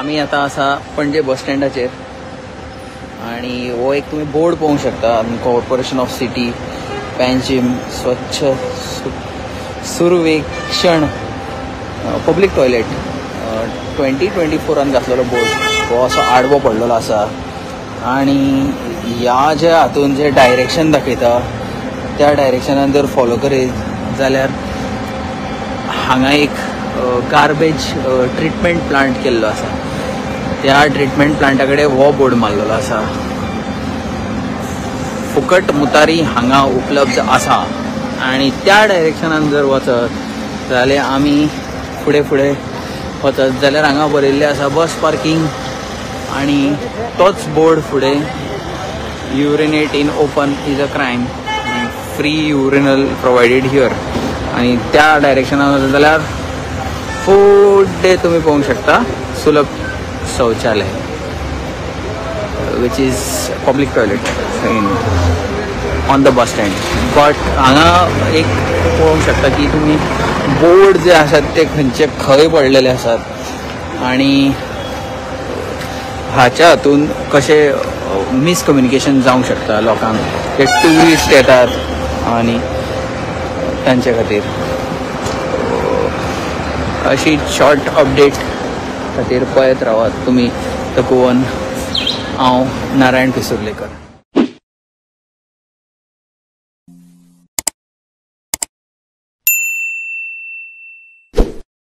आम्ही आता असा पणजे बस स्टँडाचेर आणि हो एक तुम्ही बोर्ड पळोवंक शकता. कॉर्पोरेशन ऑफ सिटी पँजीम स्वच्छ सुरवेक्षण पब्लीक टॉयलेट 2024 घातलेलो बोर्ड हो असो आडवो पडलेलो आसा. आणि ह्या जे हातून जे डायरेक्शन दाखयता त्या डायरेक्शनान जर फॉलो करीत जाल्यार हांगा एक गार्बेज ट्रिटमेंट प्लांट केल्लो आसा. त्या ट्रिटमेंट प्लांटा कडेन हो बोर्ड मारलेलो आसा. फुकट मुतारी हांगा उपलब्ध आसा. आणि त्या डायरेक्शनान जर वचत जाल्यार आमी फुडें फुडें वचत जाल्यार हांगा बरयल्लें आसा बस पार्किंग. आणि तोच बोर्ड फुडें urinate in open is a crime, free urinal provided here. आणि त्या डायरेक्शनान वचत जाल्यार फुडें तुम्ही पळोवंक शकता सुलभ शौचालय which is public toilet on the bus stand. But हांगा एक पळोवंक शकता की तुम्ही बोर्ड जे आसात ते खंयचे खंय पडलेले आसात आणि हाच्या हातून कशें मिसकम्युनिकेशन जावंक शकता लोकांक. ते ट्युरिस्ट येतात आणि तांचे खातीर अशी शॉर्ट अपडेट खातीर पळयत रावात तुमी तकुवन. हांव नारायण पिसुर्लेकर.